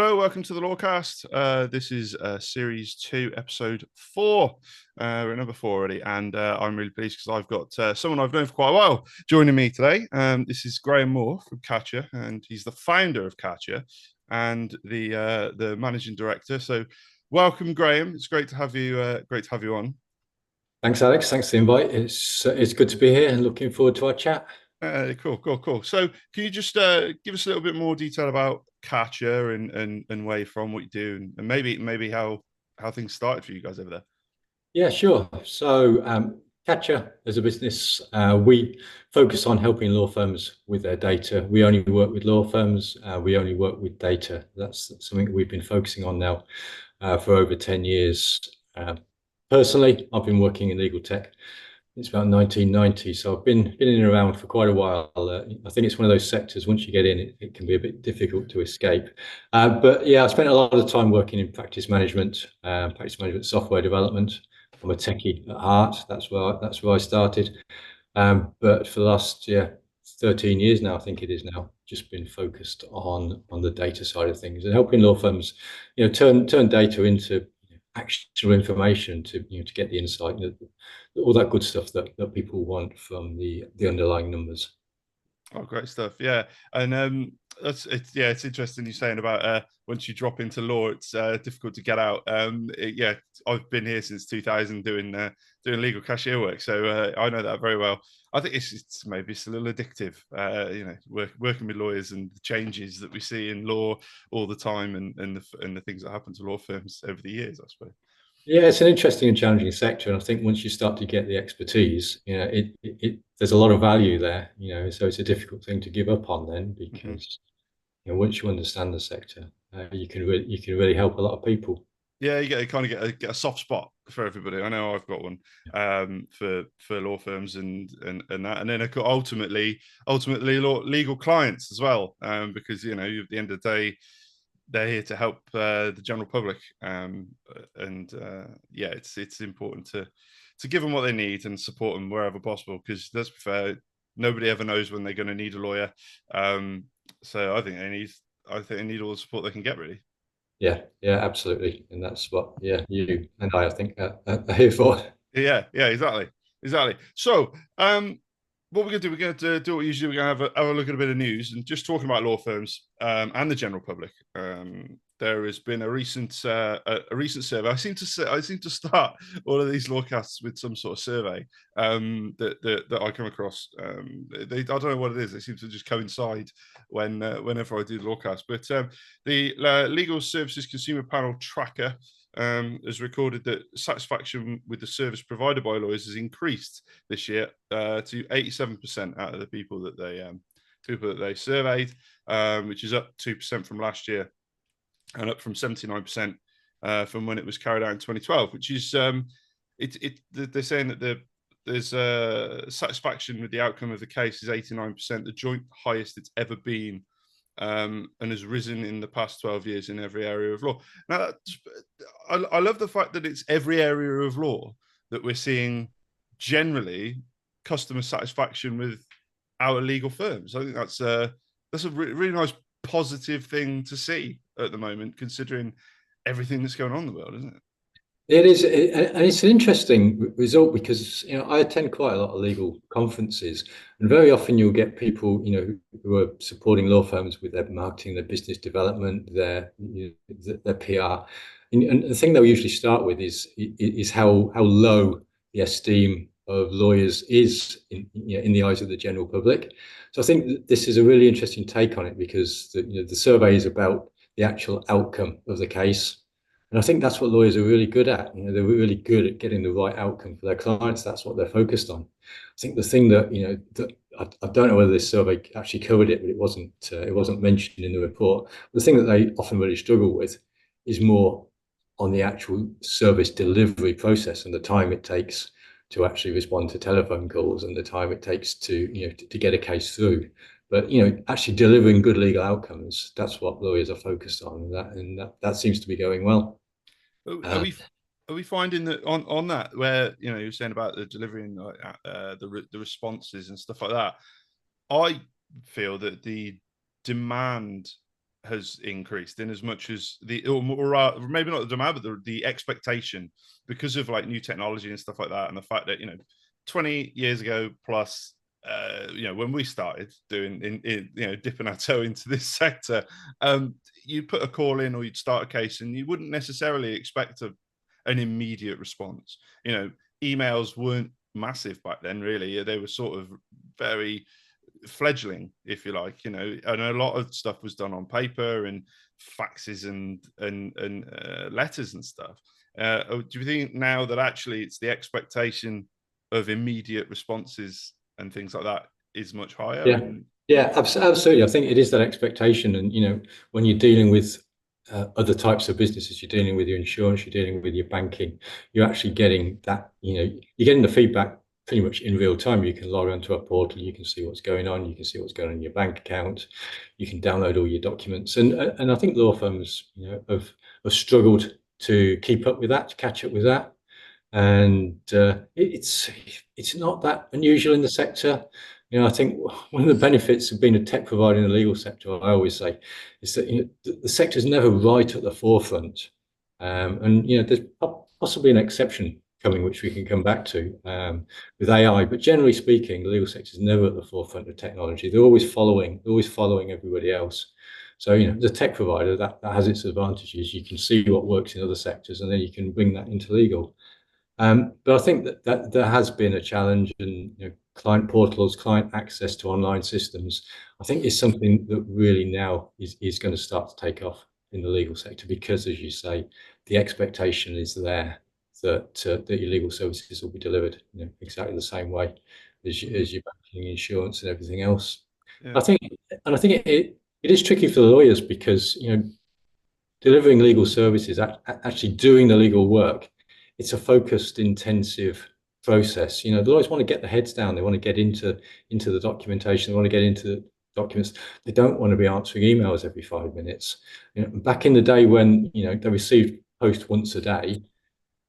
Hello, welcome to the LawCast. This is Series 2, Episode 4. We're at number 4 already, and I'm really pleased because I've got someone I've known for quite a while joining me today. This is Graham Moore from Katchr, and he's the founder of Katchr and the managing director. So, welcome, Graham. It's great to have you. Great to have you on. Thanks, Alex. Thanks for the invite. It's good to be here and looking forward to our chat. Cool. So, can you just give us a little bit more detail about Katchr and where you're from, what you do, and maybe how things started for you guys over there? Yeah, sure. So, Katchr as a business, we focus on helping law firms with their data. We only work with law firms. We only work with data. That's something we've been focusing on now for over 10 years. Personally, I've been working in legal tech. It's about 1990, so I've been in and around for quite a while. I think it's one of those sectors, once you get in, it can be a bit difficult to escape. But yeah, I spent a lot of time working in practice management software development. I'm a techie at heart. That's where I started. But for the last 13 years now, I think it is now, just been focused on the data side of things and helping law firms, turn data into actionable information to get the insight, all that good stuff that people want from the underlying numbers. Oh, great stuff. Yeah, and it's interesting you saying about once you drop into law, it's difficult to get out. I've been here since 2000 doing legal cashier work, so I know that very well. I think it's maybe it's a little addictive, working with lawyers and the changes that we see in law all the time, and the things that happen to law firms over the years, I suppose. Yeah, it's an interesting and challenging sector, and I think once you start to get the expertise, there's a lot of value there. So it's a difficult thing to give up on then, because once you understand the sector, you can really help a lot of people. Yeah, you kind of get a soft spot for everybody. I know I've got one for law firms and that, and then ultimately legal clients as well, because at the end of the day, they're here to help the general public, it's important to give them what they need and support them wherever possible, because let's be fair, nobody ever knows when they're going to need a lawyer. So I think they need all the support they can get, really. Yeah, absolutely, and that's what you and I think are here for. Yeah, exactly. So, what we're going to do, we're going to do what we usually do. We're going to have a look at a bit of news and just talking about law firms and the general public. There has been a recent survey. I seem to start all of these lawcasts with some sort of survey that I come across. I don't know what it is. They seem to just coincide whenever I do the lawcast. But the Legal Services Consumer Panel Tracker has recorded that satisfaction with the service provided by lawyers has increased this year to 87% out of the people that they surveyed, which is up 2% from last year and up from 79% from when it was carried out in 2012, which is they're saying that there's satisfaction with the outcome of the case is 89%, the joint highest it's ever been, and has risen in the past 12 years in every area of law. Now, I love the fact that it's every area of law that we're seeing generally customer satisfaction with our legal firms. I think that's a really nice positive thing to see at the moment, considering everything that's going on in the world, isn't it? It is, and it's an interesting result because I attend quite a lot of legal conferences, and very often you'll get people who are supporting law firms with their marketing, their business development, their PR, and the thing they'll usually start with is how low the esteem of lawyers is in the eyes of the general public. So I think that this is a really interesting take on it, because the survey is about the actual outcome of the case. And I think that's what lawyers are really good at. They're really good at getting the right outcome for their clients. That's what they're focused on. I think the thing that I don't know whether this survey actually covered it, but it wasn't mentioned in the report. The thing that they often really struggle with is more on the actual service delivery process and the time it takes to actually respond to telephone calls and the time it takes to get a case through. But actually delivering good legal outcomes, that's what lawyers are focused on, and that seems to be going well. Are we finding that on that, where you're saying about the delivering the responses and stuff like that? I feel that the demand has increased in as much as or maybe not the demand, but the expectation, because of like new technology and stuff like that, and the fact that 20 years ago plus, when we started doing dipping our toe into this sector, you'd put a call in or you'd start a case and you wouldn't necessarily expect an immediate response. Emails weren't massive back then, really. They were sort of very fledgling, if you like, and a lot of stuff was done on paper and faxes and letters and stuff. Do you think now that actually it's the expectation of immediate responses and things like that is much higher? Yeah, yeah, absolutely. I think it is that expectation, and when you're dealing with other types of businesses, you're dealing with your insurance, you're dealing with your banking, you're actually getting that. You're getting the feedback pretty much in real time. You can log onto a portal, you can see what's going on, you can see what's going on in your bank account, you can download all your documents, and I think law firms, have struggled to keep up with that, to catch up with that. And it's not that unusual in the sector. I think one of the benefits of being a tech provider in the legal sector, I always say, is that the sector is never right at the forefront, and there's possibly an exception coming, which we can come back to with AI. But generally speaking, the legal sector is never at the forefront of technology. They're always following everybody else. So as a tech provider, that has its advantages. You can see what works in other sectors, and then you can bring that into legal. But I think that there has been a challenge, and client portals, client access to online systems, I think is something that really now is going to start to take off in the legal sector, because, as you say, the expectation is there that your legal services will be delivered exactly the same way as your banking, insurance, and everything else. Yeah. I think it is tricky for the lawyers, because delivering legal services, actually doing the legal work, it's a focused, intensive process. The lawyers want to get their heads down. They want to get into the documentation. They want to get into documents. They don't want to be answering emails every 5 minutes. Back in the day when they received post once a day,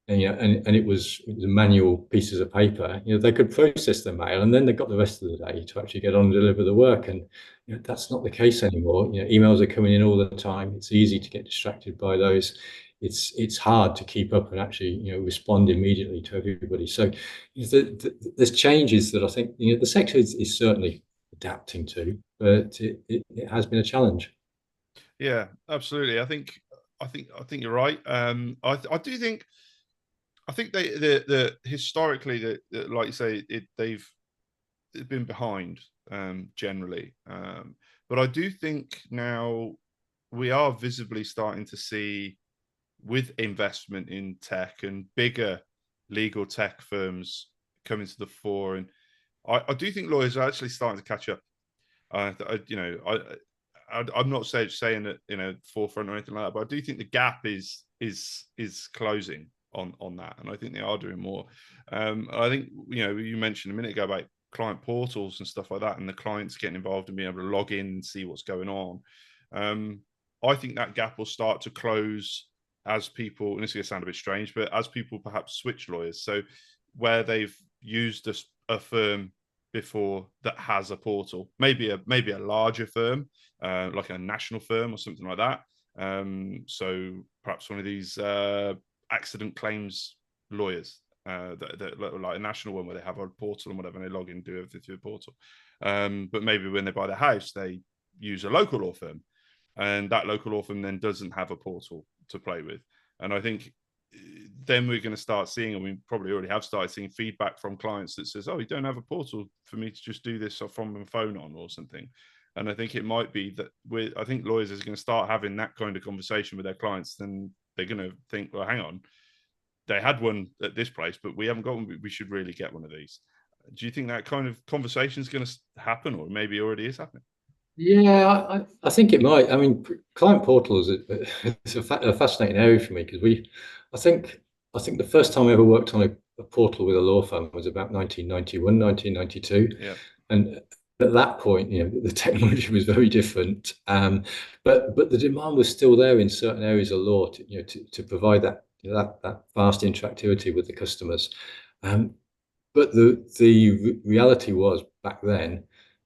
and it was manual pieces of paper, they could process the mail, and then they got the rest of the day to actually get on and deliver the work. And that's not the case anymore. Emails are coming in all the time. It's easy to get distracted by those. It's hard to keep up and actually respond immediately to everybody. So there's changes that I think the sector is certainly adapting to, but it has been a challenge. Yeah, absolutely. I think you're right. I do think. I think the historically that like you say, they've been behind generally, but I do think now we are visibly starting to see, with investment in tech and bigger legal tech firms coming to the fore, and I do think lawyers are actually starting to catch up. I'm not saying that forefront or anything like that, but I do think the gap is closing on that, and I think they are doing more. I think you mentioned a minute ago about client portals and stuff like that, and the clients getting involved and being able to log in and see what's going on. I think that gap will start to close as people, and this is going to sound a bit strange, but as people perhaps switch lawyers. So where they've used a firm before that has a portal, maybe a larger firm, like a national firm or something like that. So perhaps one of these accident claims lawyers, that like a national one where they have a portal and whatever, and they log in and do everything through the portal. But maybe when they buy the house, they use a local law firm, and that local law firm then doesn't have a portal to play with. And I think then we're going to start seeing, and we probably already have started seeing, feedback from clients that says, "Oh, you don't have a portal for me to just do this from my phone on or something." And I think it might be that I think lawyers are going to start having that kind of conversation with their clients. Then they're going to think, well, hang on, they had one at this place, but we haven't got one. We should really get one of these. Do you think that kind of conversation is going to happen, or maybe already is happening? Yeah, I think it might. I mean, client portals it's a fascinating area for me, because I think the first time I ever worked on a portal with a law firm was about 1991, 1992. Yeah. And at that point, the technology was very different, but the demand was still there in certain areas of law to provide that fast interactivity with the customers. But the reality was, back then,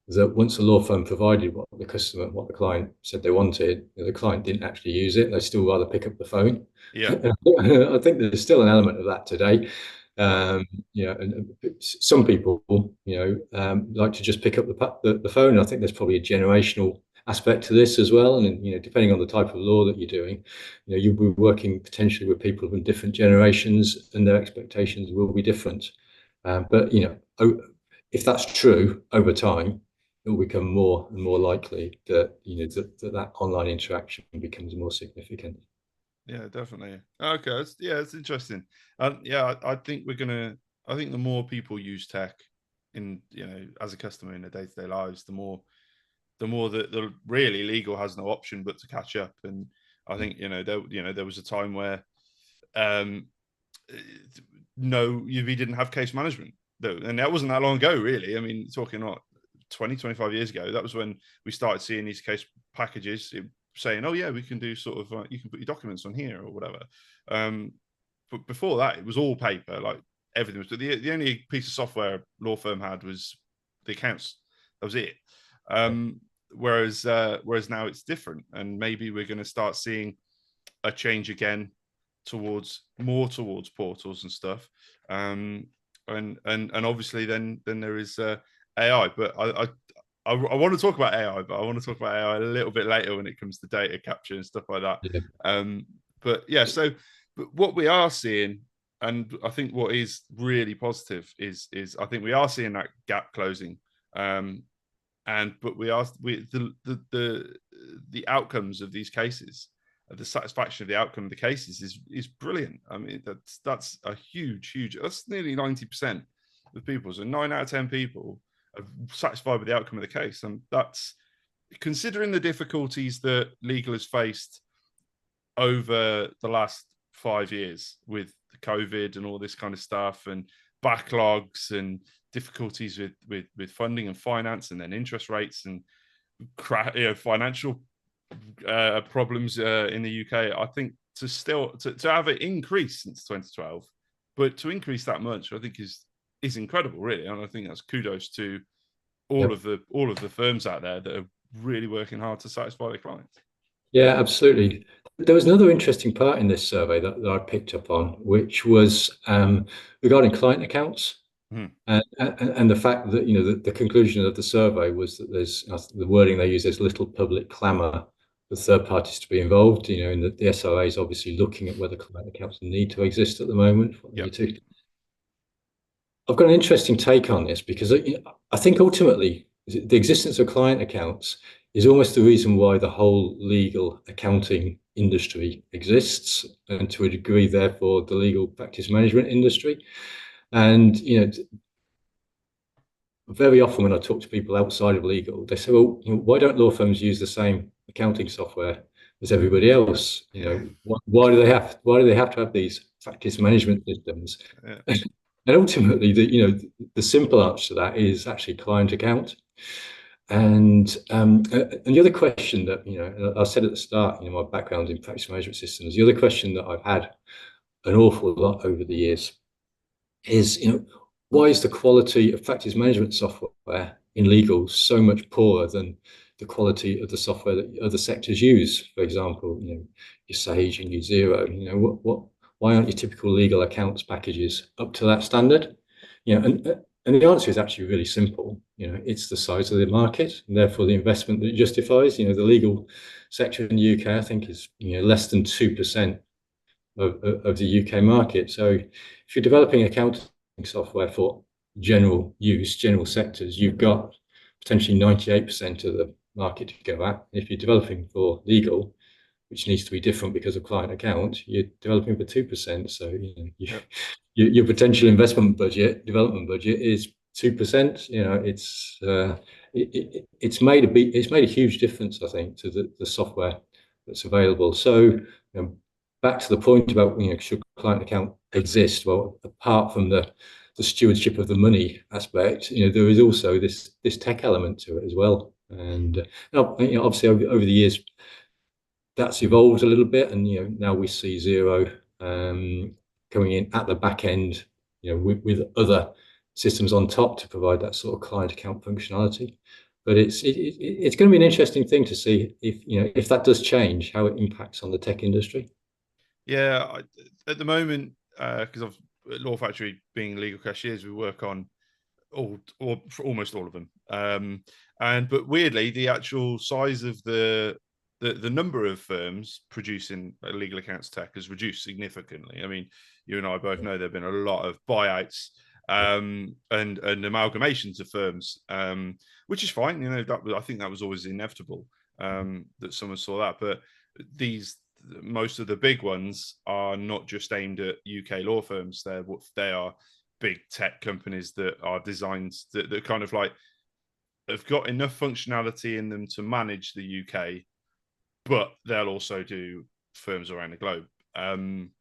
that once the law firm provided what the client said they wanted, the client didn't actually use it. They still rather pick up the phone. Yeah. I think there's still an element of that today. Um, and some people, like to just pick up the phone. I think there's probably a generational aspect to this as well. And depending on the type of law that you're doing, you'll be working potentially with people from different generations, and their expectations will be different. But if that's true over time, it will become more and more likely that that online interaction becomes more significant. Yeah, definitely. Okay, it's interesting. Yeah, I think we're gonna. I think the more people use tech in as a customer in their day-to-day lives, the more that the really legal has no option but to catch up. And I think there was a time where um no, we didn't have case management though, and that wasn't that long ago, really. I mean, talking about 20, 25 years ago, that was when we started seeing these case packages saying, oh yeah, we can do sort of you can put your documents on here or whatever. But before that, it was all paper, like everything was. The only piece of software law firm had was the accounts. That was it. Whereas now it's different, and maybe we're going to start seeing a change again more towards portals and stuff. And obviously then there is AI. But I want to talk about AI, but I want to talk about AI a little bit later when it comes to data capture and stuff like that. Yeah. But yeah, so but what we are seeing, and I think what is really positive is I think we are seeing that gap closing. But the outcomes of these cases, the satisfaction of the outcome of the cases is brilliant. I mean, that's a huge. That's nearly 90% of people. So 9 out of 10 people are satisfied with the outcome of the case, and that's considering the difficulties that legal has faced over the last 5 years with COVID and all this kind of stuff, and backlogs and difficulties with funding and finance, and then interest rates and financial problems in the UK. I think to have it increase since 2012, but to increase that much, I think is incredible, really. And I think that's kudos to all of the firms out there that are really working hard to satisfy their clients. Yeah, absolutely. There was another interesting part in this survey that I picked up on, which was regarding client accounts. Mhm. And the fact that the conclusion of the survey was that there's the wording they use, there's little public clamour for third parties to be involved. And the SRA is obviously looking at whether client accounts need to exist at the moment. I've got an interesting take on this, because I think ultimately the existence of client accounts is almost the reason why the whole legal accounting industry exists, and to a degree, therefore, the legal practice management industry. And very often when I talk to people outside of legal, they say, well, why don't law firms use the same accounting software as everybody else? Why do they have to have these practice management systems? Yeah. And ultimately, the simple answer to that is actually client account. And the other question that I said at the start, my background in practice management systems. The other question that I've had an awful lot over the years is, why is the quality of practice management software in legal so much poorer than the quality of the software that other sectors use? For example, your Sage and your Xero. Why aren't your typical legal accounts packages up to that standard? And the answer is actually really simple. It's the size of the market, and therefore the investment that it justifies. The legal sector in the UK, I think, is less than 2% of the UK market. So if you're developing accounting software for general use, general sectors, you've got potentially 98% of the market to go at. If you're developing for legal, which needs to be different because of client account, you're developing for 2%. So your potential development budget is 2%. It's made a huge difference, I think, to the software that's available. So back to the point about should client account exist? Well, apart from the stewardship of the money aspect, there is also this tech element to it as well. And obviously over the years that's evolved a little bit, and now we see Xero coming in at the back end, with other systems on top to provide that sort of client account functionality. But it's going to be an interesting thing to see if that does change, how it impacts on the tech industry. Yeah, at the moment, because I've at Law Factory being legal cashiers, we work on all or almost all of them. And but weirdly, the actual size of the number of firms producing legal accounts tech has reduced significantly. I mean, you and I both know there have been a lot of buyouts and amalgamations of firms, which is fine. You know, I think that was always inevitable that someone saw that. But these most of the big ones are not just aimed at UK law firms. They are big tech companies that are designed that kind of like have got enough functionality in them to manage the UK, but they'll also do firms around the globe. And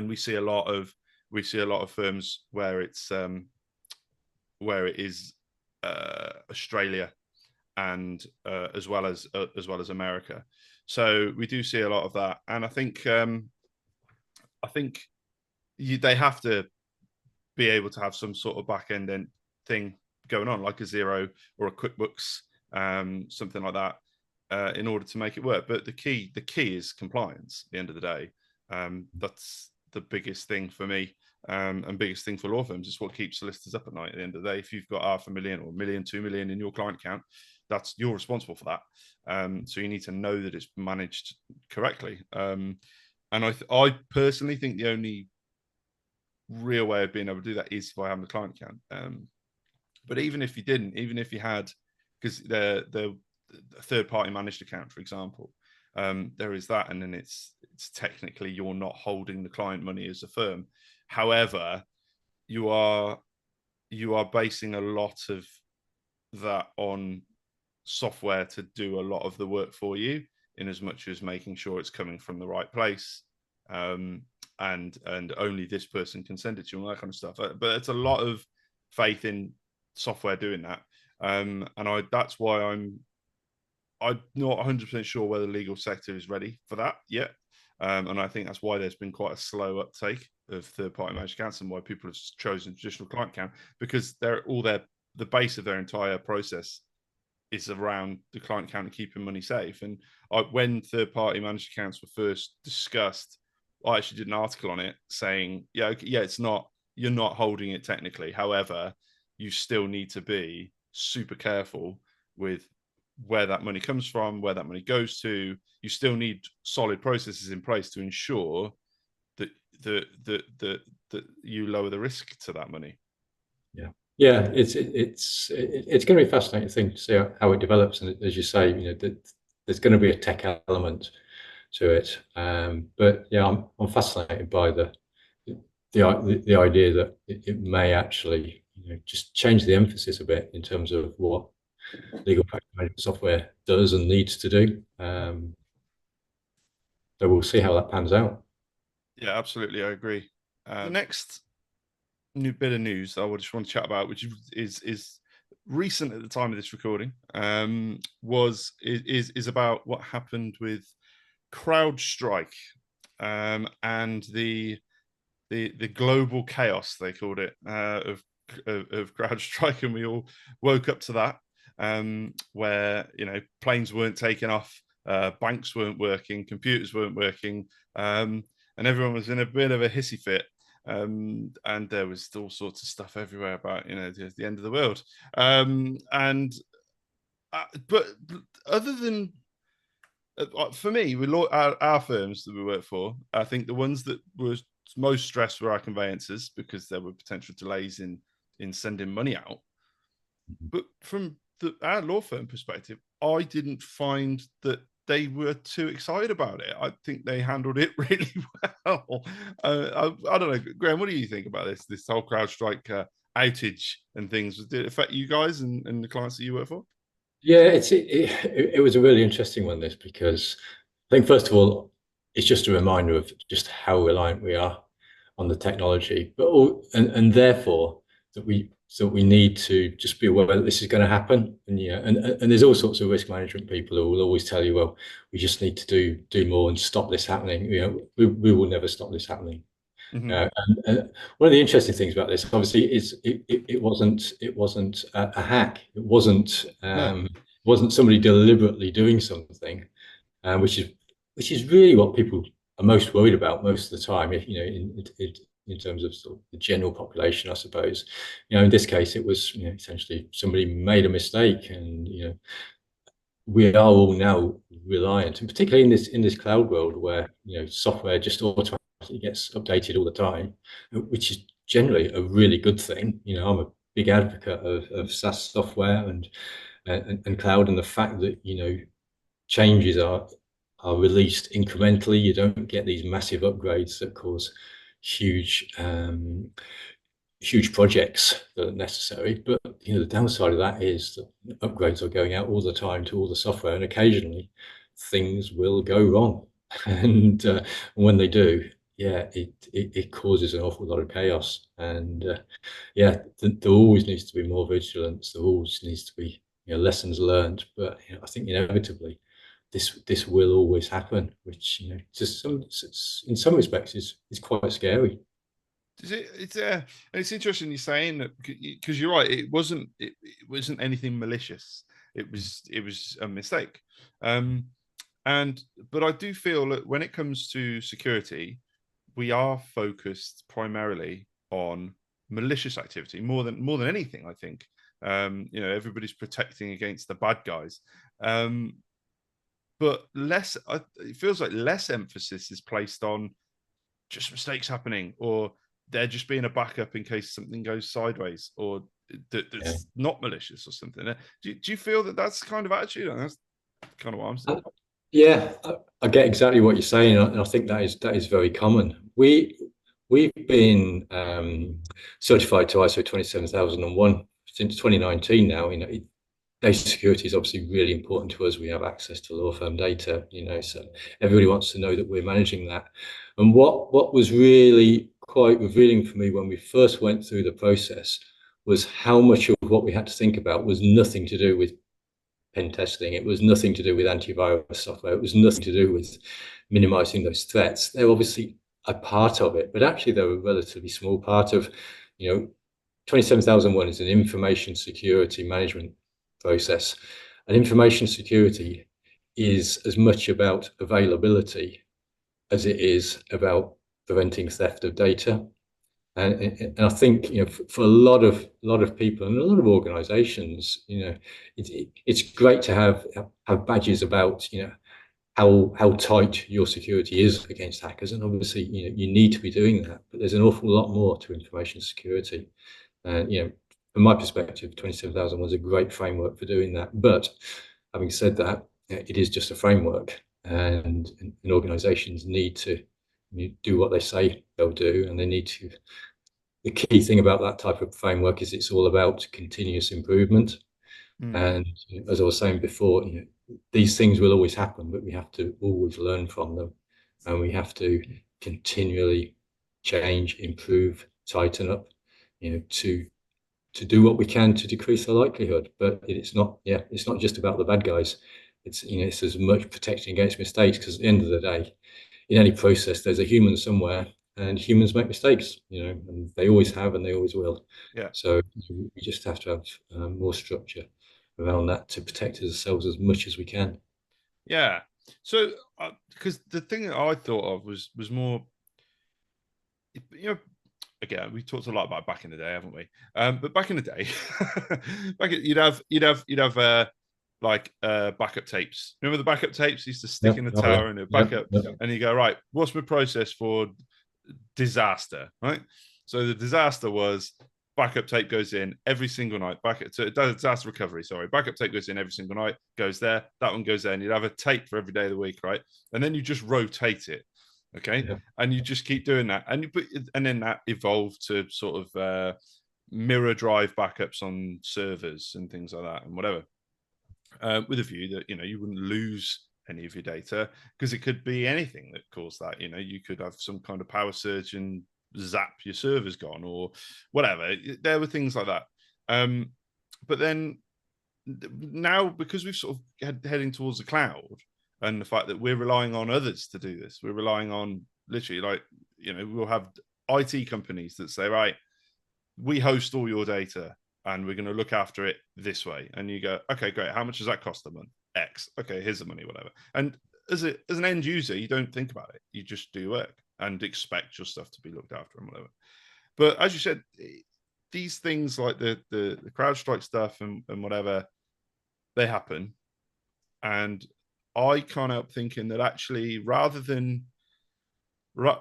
we see a lot of firms where it is Australia and as well as America. So we do see a lot of that, and I think they have to be able to have some sort of back end thing going on, like a Xero or a QuickBooks, something like that, in order to make it work. But the key is compliance. At the end of the day, that's the biggest thing for me, and biggest thing for law firms. It's what keeps solicitors up at night. At the end of the day, if you've got 500,000 or 1 million, 2 million in your client account, you're responsible for that. So you need to know that it's managed correctly. And I personally think the only real way of being able to do that is by having a client account. But even if you didn't, even if you had, because the third party managed account, for example, there is that, and then it's technically you're not holding the client money as a firm. However, you are basing a lot of that on software to do a lot of the work for you, in as much as making sure it's coming from the right place, and only this person can send it to you, and all that kind of stuff. But it's a lot of faith in software doing that, and that's why I'm not 100% sure whether the legal sector is ready for that yet. And I think that's why there's been quite a slow uptake of third-party managed accounts, and why people have chosen traditional client account, because the base of their entire process is around the client account and keeping money safe. And when third-party managed accounts were first discussed, I actually did an article on it saying, it's not, you're not holding it technically. However, you still need to be super careful with where that money comes from, where that money goes to. You still need solid processes in place to ensure that that you lower the risk to that money. Yeah, it's going to be a fascinating thing to see how it develops, and as you say, there's going to be a tech element to it. But yeah, I'm fascinated by the idea that it may actually just change the emphasis a bit in terms of what legal practice management software does and needs to do. So we'll see how that pans out. Yeah, absolutely, I agree. The next new bit of news I just want to chat about, which is recent at the time of this recording, is about what happened with Crowdstrike, and the global chaos, they called it, of Crowdstrike, and we all woke up to that, where planes weren't taking off, banks weren't working, computers weren't working, and everyone was in a bit of a hissy fit. And there was all sorts of stuff everywhere about the end of the world, but other than for me, with our firms that we work for, I think the ones that were most stressed were our conveyancers, because there were potential delays in sending money out. But from our law firm perspective, I didn't find that they were too excited about it. I think they handled it really well. I don't know, Graham, what do you think about this whole CrowdStrike outage and things? Did it affect you guys and the clients that you work for? Yeah, it was a really interesting one, this, because I think, first of all, it's just a reminder of just how reliant we are on the technology, but and therefore that we need to just be aware that this is going to happen. And and there's all sorts of risk management people who will always tell you, well, we just need to do more and stop this happening. We will never stop this happening. Hmm. And one of the interesting things about this, obviously, is it wasn't a hack. No. It wasn't somebody deliberately doing something, which is really what people are most worried about most of the time. In terms of sort of the general population, I suppose. In this case, it was essentially somebody made a mistake, and we are all now reliant, and particularly in this cloud world where software just automatically gets updated all the time, which is generally a really good thing. I'm a big advocate of SaaS software and cloud, and the fact that changes are released incrementally. You don't get these massive upgrades that cause huge huge projects that are necessary. But the downside of that is that upgrades are going out all the time to all the software, and occasionally things will go wrong. And when they do, yeah, it causes an awful lot of chaos. And yeah, there always needs to be more vigilance. There always needs to be lessons learned. But I think inevitably this will always happen, which in some respects is quite scary. It's interesting you're saying that, because you're right. It wasn't anything malicious. It was a mistake. Um, and but I do feel that when it comes to security, we are focused primarily on malicious activity more than anything. I think everybody's protecting against the bad guys, but it feels like less emphasis is placed on just mistakes happening, or there just being a backup in case something goes sideways, or Yeah. that's not malicious or something. Do you feel that that's kind of attitude? And that's kind of what I'm saying. Yeah, I get exactly what you're saying, and I think that is very common. We've been certified to ISO 27001 since 2019 now. Data security is obviously really important to us. We have access to law firm data, so everybody wants to know that we're managing that. And what was really quite revealing for me when we first went through the process was how much of what we had to think about was nothing to do with pen testing. It was nothing to do with antivirus software. It was nothing to do with minimizing those threats. They're obviously a part of it, but actually they're a relatively small part of, 27001 is an information security management process. And information security is as much about availability as it is about preventing theft of data. And I think for a lot of people and a lot of organizations, it's great to have badges about how tight your security is against hackers, and obviously you need to be doing that. But there's an awful lot more to information security, and from my perspective, 27000 was a great framework for doing that. But having said that, it is just a framework, and organizations need to do what they say they'll do, and they need to. The key thing about that type of framework is it's all about continuous improvement. Mm. And as I was saying before, these things will always happen, but we have to always learn from them, and we have to continually change, improve, tighten up, to do what we can to decrease the likelihood. But it's not just about the bad guys. It's as much protecting against mistakes, because at the end of the day, in any process, there's a human somewhere, and humans make mistakes, and they always have, and they always will. Yeah. So we just have to have more structure around that to protect ourselves as much as we can. Yeah. So, because the thing that I thought of was more, again, we talked a lot about back in the day, haven't we? But back in the day, you'd have backup tapes. Remember the backup tapes? You used to stick Yep. in the Oh, yeah. tower and a Yep. backup, Yep. and you go, right, what's my process for disaster, right? So the disaster was backup tape goes in every single night. Disaster recovery, sorry. Backup tape goes in every single night, goes there. That one goes there, and you'd have a tape for every day of the week, right? And then you just rotate it, okay? Yeah. And you just keep doing that, and then that evolved to sort of mirror drive backups on servers and things like that, and whatever, with a view that you wouldn't lose any of your data, because it could be anything that caused that. You could have some kind of power surge and zap, your server's gone, or whatever. There were things like that. But then now, because we've sort of heading towards the cloud, and the fact that we're relying on others to do this, we're relying on literally, we'll have IT companies that say, right, we host all your data and we're going to look after it this way. And you go, okay, great. How much does that cost a month? X. Okay, here's the money, whatever. And as an end user, you don't think about it. You just do work and expect your stuff to be looked after and whatever. But as you said, these things like the CrowdStrike stuff and whatever, they happen. And I can't help thinking that actually, rather than what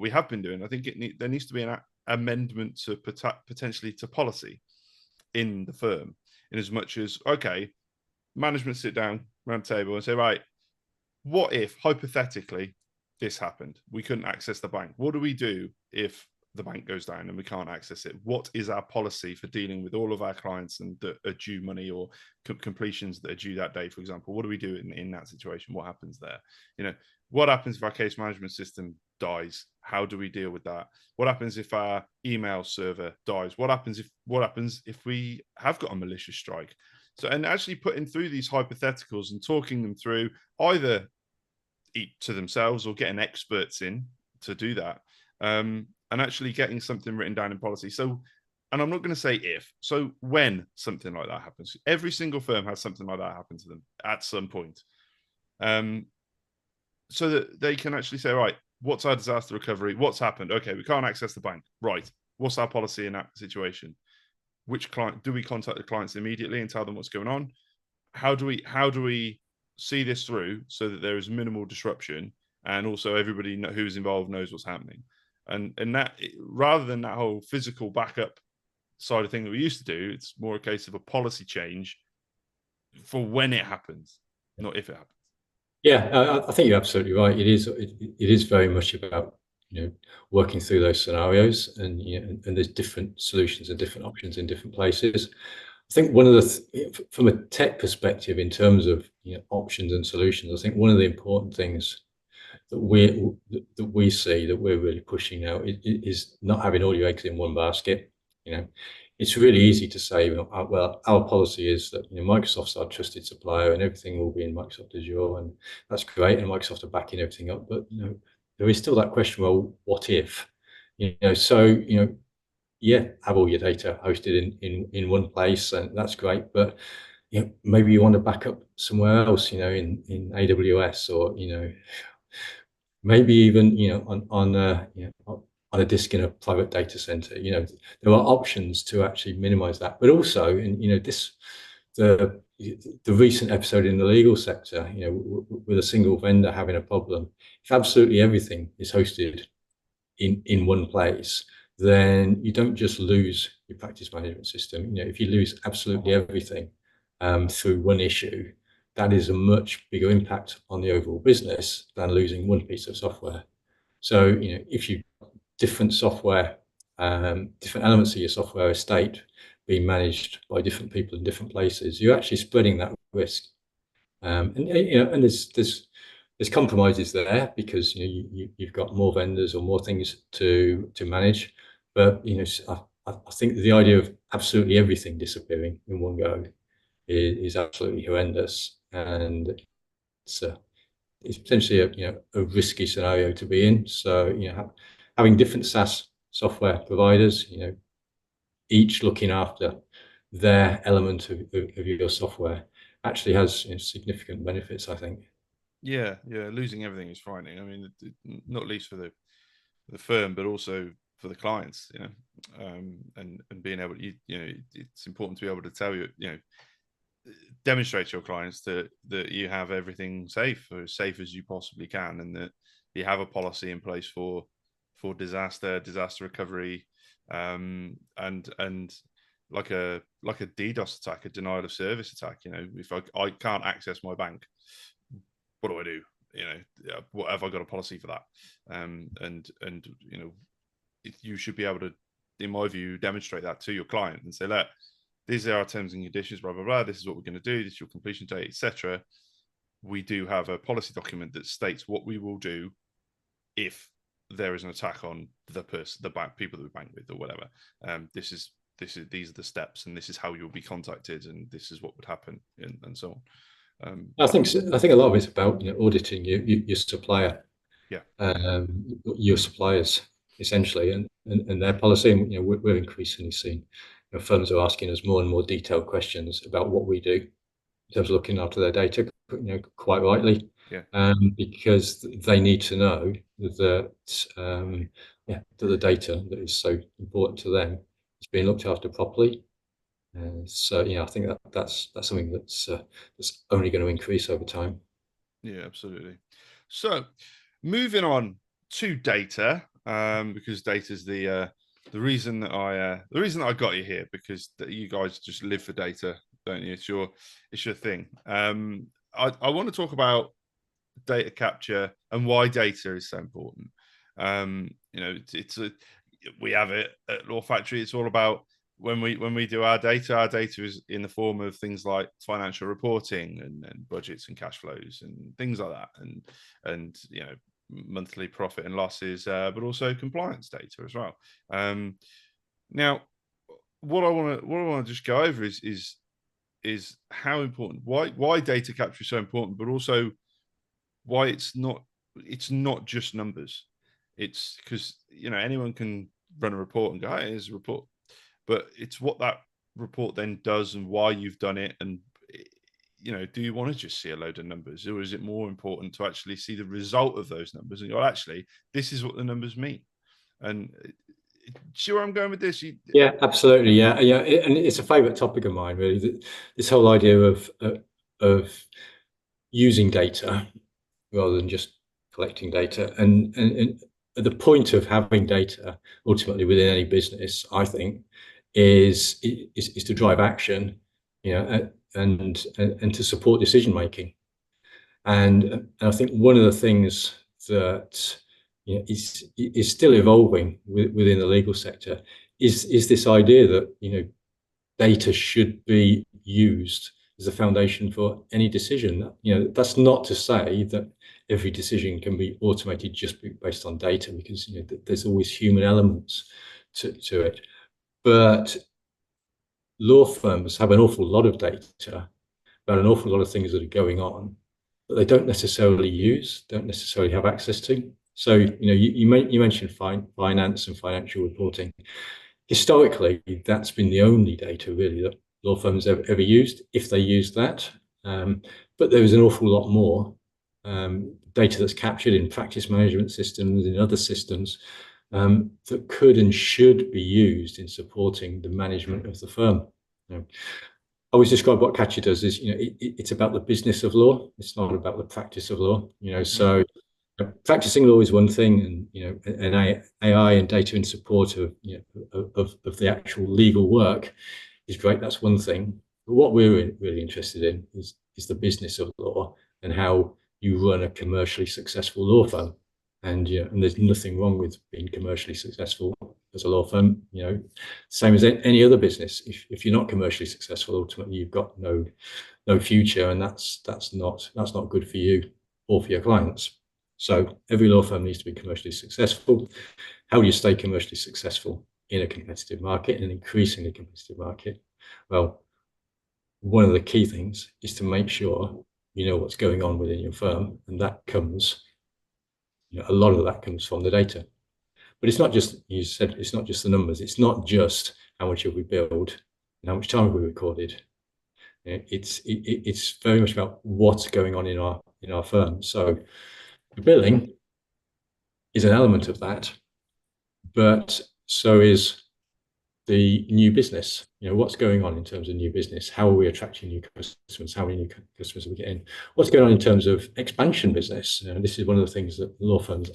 we have been doing, I think there needs to be an amendment to potentially to policy in the firm, in as much as, okay, management sit down around the table and say, right, what if hypothetically this happened? We couldn't access the bank. What do we do if the bank goes down and we can't access it? What is our policy for dealing with all of our clients and that are due money or completions that are due that day, for example? What do we do in that situation? What happens there? What happens if our case management system dies? How do we deal with that? What happens if our email server dies? What happens if we have got a malicious strike? So, and actually putting through these hypotheticals and talking them through, either to themselves or getting experts in to do that, and actually getting something written down in policy. So, and I'm not going to say if, so when something like that happens. Every single firm has something like that happen to them at some point. So that they can actually say, right, what's our disaster recovery? What's happened? Okay, we can't access the bank. Right. What's our policy in that situation? Which client do we contact the clients immediately and tell them what's going on? How do we see this through so that there is minimal disruption and also everybody who's involved knows what's happening? And that, rather than that whole physical backup side of thing that we used to do, it's more a case of a policy change for when it happens, not if it happens. Yeah, I think you're absolutely right. It is very much about working through those scenarios, and and there's different solutions and different options in different places. I think one of from a tech perspective, in terms of options and solutions, I think one of the important things that we see that we're really pushing now is not having all your eggs in one basket. It's really easy to say, well, our policy is that Microsoft's our trusted supplier and everything will be in Microsoft Azure, and that's great, and Microsoft are backing everything up. But there is still that question: well, what if? So yeah, have all your data hosted in one place, and that's great. But maybe you want to back up somewhere else, in AWS, or maybe even on a disk in a private data center. There are options to actually minimize that, but also, and the recent episode in the legal sector, with a single vendor having a problem, if absolutely everything is hosted in one place, then you don't just lose your practice management system. If you lose absolutely everything through one issue, that is a much bigger impact on the overall business than losing one piece of software. So, if you different software, different elements of your software estate being managed by different people in different places, you're actually spreading that risk. And there's compromises there, because you've got more vendors or more things to manage. But I think the idea of absolutely everything disappearing in one go is absolutely horrendous, and it's potentially a risky scenario to be in. So having different SaaS software providers, each looking after their element of your software, actually has significant benefits, I think. Yeah, losing everything is frightening. I mean, not least for the firm, but also for the clients. And being able to, it's important to be able to tell demonstrate to your clients that you have everything safe, or as safe as you possibly can, and that you have a policy in place for disaster recovery, and like a DDoS attack, a denial of service attack. If I can't access my bank, what do I do? What have I got a policy for that? And you should be able to, in my view, demonstrate that to your client and say, look, these are our terms and conditions, blah, blah, blah. This is what we're going to do. This is your completion date, etc. We do have a policy document that states what we will do if there is an attack on the people that we bank with, or whatever. These are the steps, and this is how you'll be contacted, and this is what would happen, and so on. I think a lot of it's about auditing your supplier. Yeah. your suppliers essentially, and their policy. And we're increasingly seeing firms are asking us more and more detailed questions about what we do in terms of looking after their data, quite rightly, Yeah. because they need to know that that the data that is so important to them is being looked after properly. So I think that's something that's only going to increase over time. Yeah, absolutely. So, moving on to data, because data is the reason that I got you here, because you guys just live for data, don't you? It's your thing. I want to talk about data capture and why data is so important. We have it at Law Factory. It's all about when we do our data is in the form of things like financial reporting and budgets and cash flows and things like that, and monthly profit and losses, but also compliance data as well. Now, what I want to just go over is how important, why data capture is so important, but also why it's not just numbers. It's because anyone can run a report and go, hey, here's a report, but it's what that report then does and why you've done it. And do you want to just see a load of numbers, or is it more important to actually see the result of those numbers and go, actually, this is what the numbers mean? And see where I'm going with this? Yeah, absolutely. Yeah, yeah, and it's a favourite topic of mine, really. This whole idea of using data rather than just collecting data, and the point of having data ultimately within any business, I think, is to drive action, and to support decision making. And I think one of the things that is still evolving within the legal sector is this idea that data should be used as a foundation for any decision. That's not to say that every decision can be automated just based on data, because there's always human elements to it. But law firms have an awful lot of data about an awful lot of things that are going on that they don't necessarily have access to. So you mentioned finance and financial reporting. Historically, that's been the only data really that law firms ever used, if they used that. But there was an awful lot more data that's captured in practice management systems, in other systems, that could and should be used in supporting the management of the firm. I always describe what Katchr does is, it's about the business of law. It's not about the practice of law. So practicing law is one thing, and AI and data in support of of the actual legal work is great. That's one thing. But what we're really interested in is the business of law and how you run a commercially successful law firm. And there's nothing wrong with being commercially successful as a law firm. Same as any other business. If you're not commercially successful, ultimately you've got no future, and that's not good for you or for your clients. So every law firm needs to be commercially successful. How do you stay commercially successful in a competitive market, an increasingly competitive market? Well, one of the key things is to make sure you know what's going on within your firm, and that comes, a lot of that comes from the data. But it's not just, you said, it's not just the numbers. It's not just how much have we billed and how much time have we recorded. It's very much about what's going on in our firm. So the billing is an element of that, but so is the new business. What's going on in terms of new business? How are we attracting new customers? How many new customers are we getting? What's going on in terms of expansion business? This is one of the things that law firms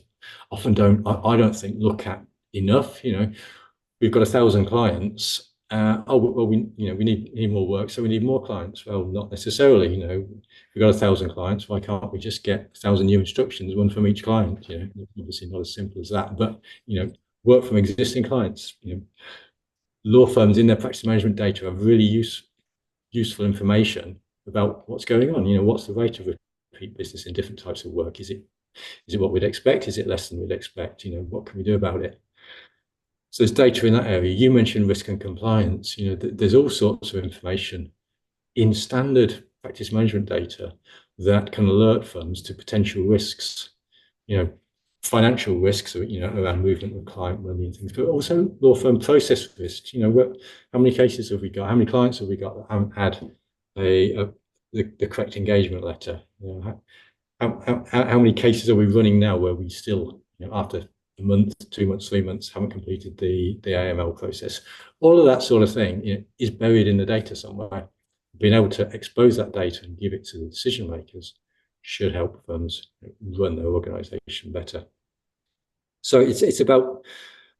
often I don't think look at enough. We've got 1,000 clients. We need more work, so we need more clients. Well, not necessarily. We've got 1,000 clients. Why can't we just get 1,000 new instructions, one from each client? Obviously not as simple as that, but work from existing clients. Law firms in their practice management data have really useful information about what's going on. What's the rate of repeat business in different types of work? Is it what we'd expect? Is it less than we'd expect? What can we do about it? So there's data in that area. You mentioned risk and compliance. There's all sorts of information in standard practice management data that can alert firms to potential risks. financial risks, around movement of client money and things, but also law firm process risks. How many cases have we got? How many clients have we got that haven't had the correct engagement letter? How many cases are we running now where we still, after a month, 2 months, 3 months, haven't completed the AML process? All of that sort of thing, is buried in the data somewhere. Being able to expose that data and give it to the decision makers should help firms run their organization better. So it's about,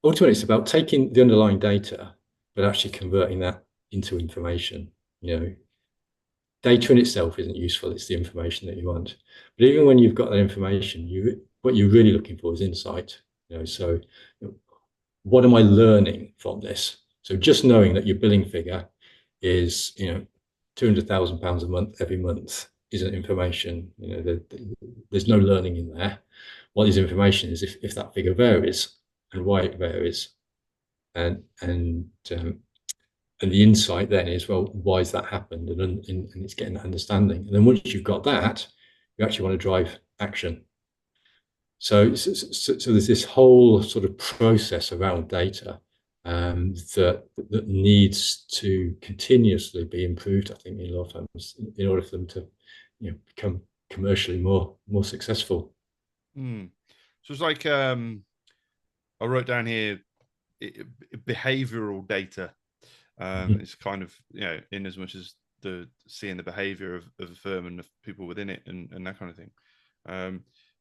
ultimately, it's about taking the underlying data, but actually converting that into information. Data in itself isn't useful, it's the information that you want. But even when you've got that information, what you're really looking for is insight. So what am I learning from this? So just knowing that your billing figure is, £200,000 a month every month isn't information. There's no learning in there. What is information is if that figure varies and why it varies, and the insight then is, well, why has that happened? And it's getting that understanding. And then once you've got that, you actually want to drive action. So there's this whole sort of process around data that needs to continuously be improved, I think, in law firms in order for them to become commercially more successful. So it's like I wrote down here behavioral data. It's kind of, in as much as seeing the behavior of a firm and the people within it and that kind of thing.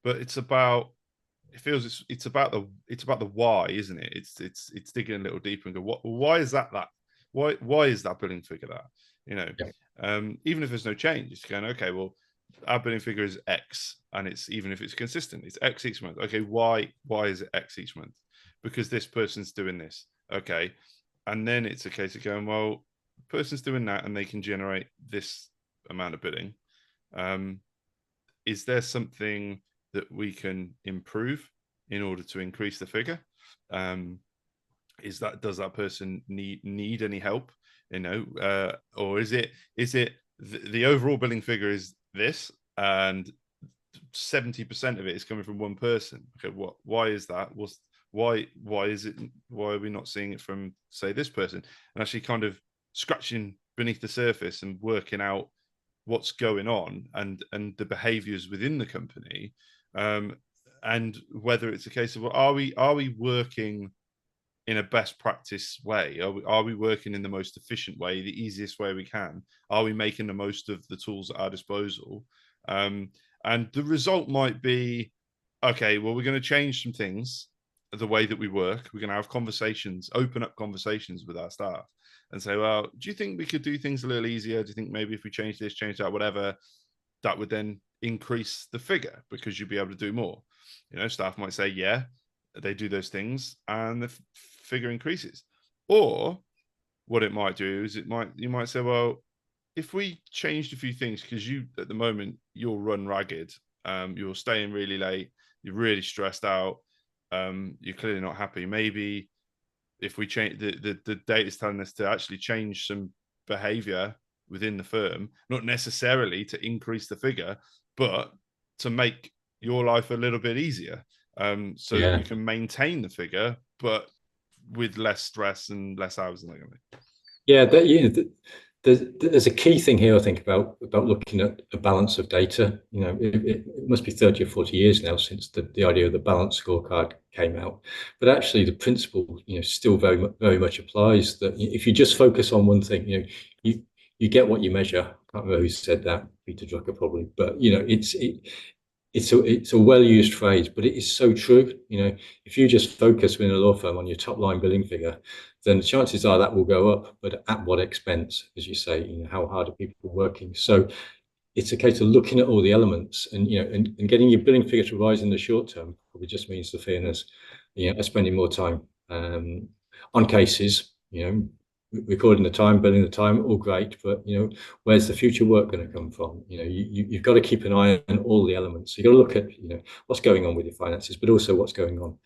But it's about, it feels it's about the why, isn't it? It's digging a little deeper and go, why is that why is that billing figure that? Even if there's no change, it's going, okay, well, our billing figure is X, and it's, even if it's consistent, it's X each month. Okay, why is it X each month? Because this person's doing this. Okay. And then it's a case of going, well, the person's doing that and they can generate this amount of billing. Is there something that we can improve in order to increase the figure? Does that person need any help? Or is it the overall billing figure is this, and 70% of it is coming from one person? Okay, why is that? Why are we not seeing it from, say, this person? And actually kind of scratching beneath the surface and working out what's going on and the behaviors within the company, and whether it's a case of, well, are we working in a best practice way? Are we working in the most efficient way, the easiest way we can? Are we making the most of the tools at our disposal? And the result might be, okay, well, we're going to change some things, the way that we work. We're going to have conversations, open up conversations with our staff and say, well, do you think we could do things a little easier? Do you think maybe if we change this, change that, whatever, that would then increase the figure because you'd be able to do more? Staff might say, yeah, they do those things and the figure increases. Or what it might do is you might say, well, if we changed a few things, because at the moment you're run ragged, you're staying really late, you're really stressed out, you're clearly not happy. Maybe if we change the data is telling us to actually change some behavior within the firm, not necessarily to increase the figure, but to make your life a little bit easier, so that you can maintain the figure, but with less stress and less hours. There's a key thing here, I think, about looking at a balance of data. It must be 30 or 40 years now since the idea of the balanced scorecard came out, but actually the principle, still very much applies. That if you just focus on one thing, you get what you measure. I can't remember who said that, Peter Drucker probably, but it's a well-used phrase, but it is so true. If you just focus within a law firm on your top line billing figure, then the chances are that will go up, but at what expense? As you say, how hard are people working? So it's a case of looking at all the elements, and and getting your billing figure to rise in the short term probably just means the fairness, spending more time on cases, recording the time, billing the time, all great, but where's the future work going to come from? You've got to keep an eye on all the elements. So you've got to look at what's going on with your finances, but also what's going on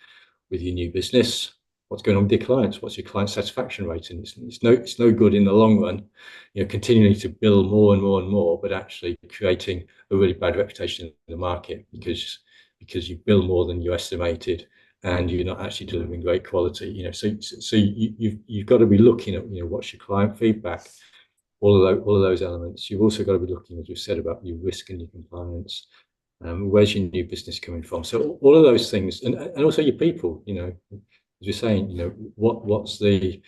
with your new business, what's going on with your clients, what's your client satisfaction rate. And it's no good in the long run, continuing to bill more and more and more, but actually creating a really bad reputation in the market, because because you bill more than you estimated and you're not actually delivering great quality. So you've got to be looking at, what's your client feedback, all of those elements. You've also got to be looking, as you said, about your risk and your compliance. Where's your new business coming from? So all of those things, and also your people. As you're saying, what's the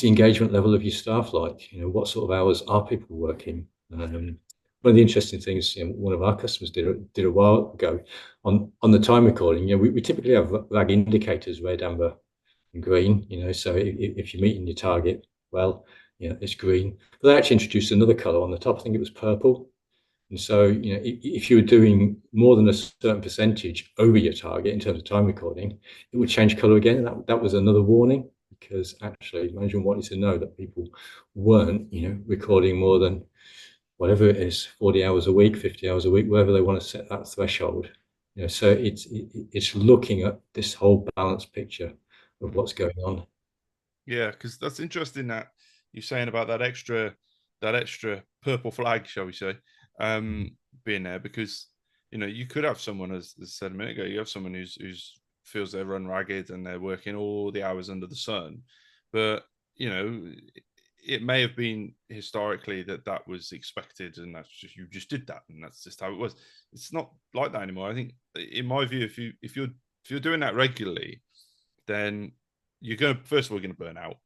engagement level of your staff like? What sort of hours are people working? One of the interesting things, one of our customers did a while ago on the time recording. We typically have lag indicators, red, amber, and green. So if you're meeting your target, well, it's green. But they actually introduced another color on the top. I think it was purple. And so, if you were doing more than a certain percentage over your target in terms of time recording, it would change color again. And that was another warning, because actually management wanted to know that people weren't, recording more than whatever it is, 40 hours a week, 50 hours a week, wherever they want to set that threshold. So it's looking at this whole balanced picture of what's going on. Yeah, because that's interesting that you're saying about that extra purple flag, shall we say, being there, because you could have someone, as said a minute ago, you have someone who's feels they're run ragged and they're working all the hours under the sun, but it may have been historically that was expected, and that's just, you just did that, and that's just how it was. It's not like that anymore. I think, in my view, if you're doing that regularly, then you're going to, first of all, you're going to burn out.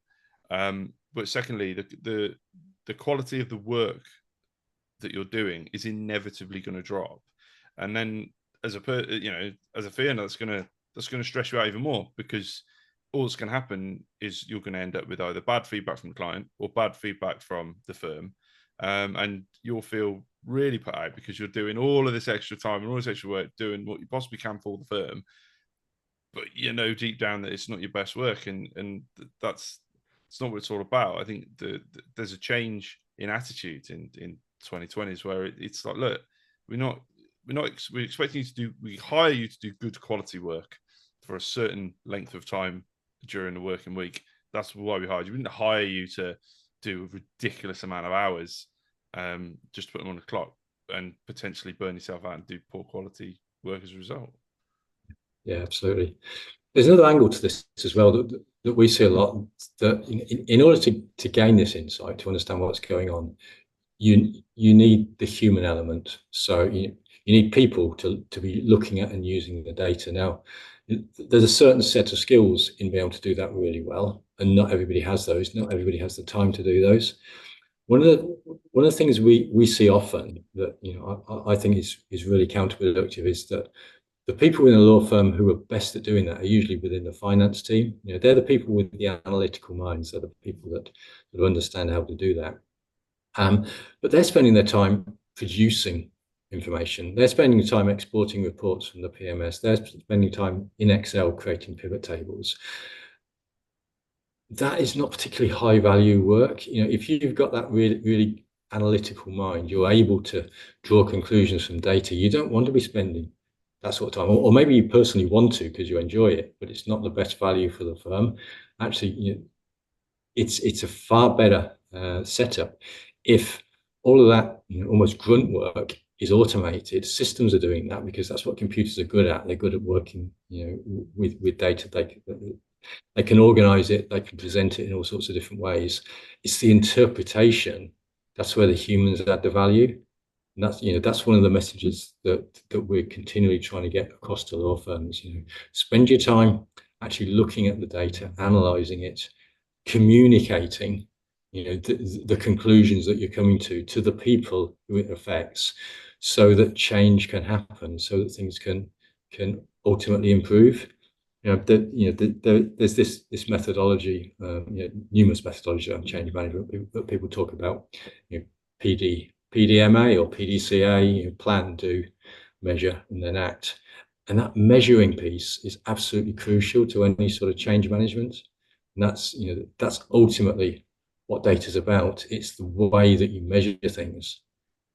But secondly, the quality of the work that you're doing is inevitably going to drop, and then as a fee earner, that's going to stress you out even more, because all that's going to happen is you're going to end up with either bad feedback from the client or bad feedback from the firm, and you'll feel really put out because you're doing all of this extra time and all this extra work, doing what you possibly can for the firm, but deep down that it's not your best work, and that's it's not what it's all about. I think there's a change in attitude in 2020s where it's like, look, we're expecting you to do, we hire you to do good quality work for a certain length of time during the working week. That's why we hired you. We didn't hire you to do a ridiculous amount of hours, just to put them on the clock and potentially burn yourself out and do poor quality work as a result. Yeah, absolutely. There's another angle to this as well that we see a lot, that in order to gain this insight, to understand what's going on, you need the human element. So you need people to be looking at and using the data. Now, there's a certain set of skills in being able to do that really well, and not everybody has those. Not everybody has the time to do those. One of the things we see often that I think is really counterproductive is that the people in a law firm who are best at doing that are usually within the finance team. They're the people with the analytical minds. They're the people that understand how to do that. But they're spending their time producing information. They're spending time exporting reports from the PMS. They're spending time in Excel creating pivot tables. That is not particularly high value work. If you've got that really, really analytical mind, you're able to draw conclusions from data. You don't want to be spending that sort of time, or maybe you personally want to because you enjoy it, but it's not the best value for the firm. Actually, it's a far better setup if all of that almost grunt work is automated. Systems are doing that because that's what computers are good at. They're good at working with data. They can organize it, they can present it in all sorts of different ways. It's the interpretation, that's where the humans add the value. And that's one of the messages that we're continually trying to get across to law firms. Spend your time actually looking at the data, analyzing it, communicating the conclusions that you're coming to the people who it affects, so that change can happen, so that things can ultimately improve. There's this methodology, numerous methodologies on change management that people talk about, PDMA or PDCA, plan, do, measure, and then act. And that measuring piece is absolutely crucial to any sort of change management. And that's ultimately what data is about. It's the way that you measure things,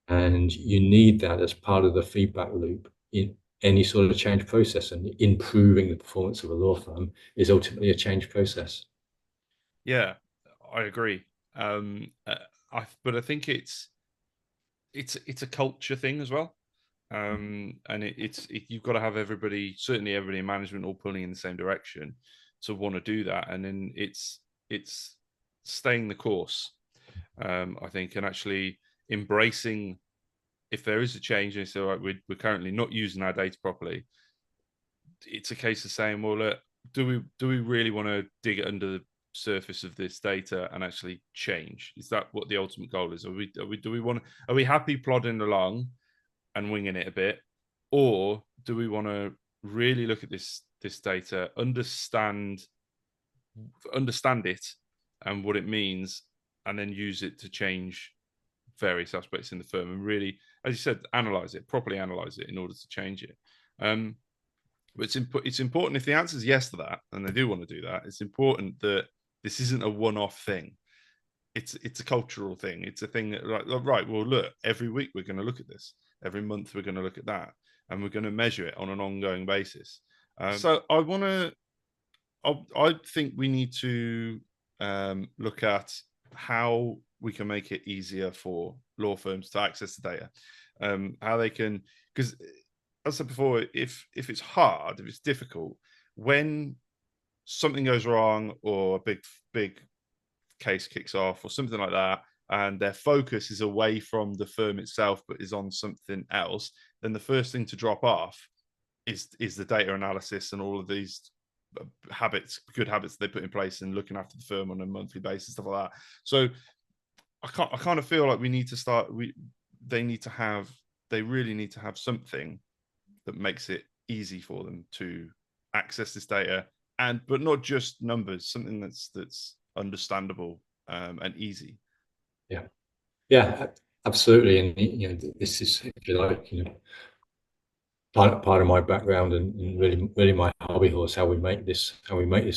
and you need that as part of the feedback loop in any sort of change process. And improving the performance of a law firm is ultimately a change process. Yeah, I agree. But I think it's a culture thing as well. And you've got to have everybody, certainly everybody in management, all pulling in the same direction to want to do that. And then it's staying the course, I think, and actually embracing if there is a change and it's all right, we're currently not using our data properly. It's a case of saying, well, look, do we really want to dig it under the surface of this data and actually change? Is that what the ultimate goal is? Are we happy plodding along and winging it a bit, or do we want to really look at this data, understand it and what it means, and then use it to change various aspects in the firm and really, as you said, properly analyze it in order to change it. But it's important, if the answer is yes to that, and they do want to do that, it's important that this isn't a one-off thing. It's a cultural thing. It's a thing that, right, well, look, every week we're going to look at this. Every month we're going to look at that. And we're going to measure it on an ongoing basis. So I think we need to look at how we can make it easier for law firms to access the data. How they can, because as I said before, if it's hard, if it's difficult, when something goes wrong or a big case kicks off or something like that, and their focus is away from the firm itself but is on something else, then the first thing to drop off is the data analysis and all of these good habits they put in place and looking after the firm on a monthly basis, stuff like that. So I kind of feel like we need to start. They really need to have something that makes it easy for them to access this data, but not just numbers, something that's understandable and easy. Yeah, absolutely. And this is, if you like, part of my background and really my hobby horse, how we make this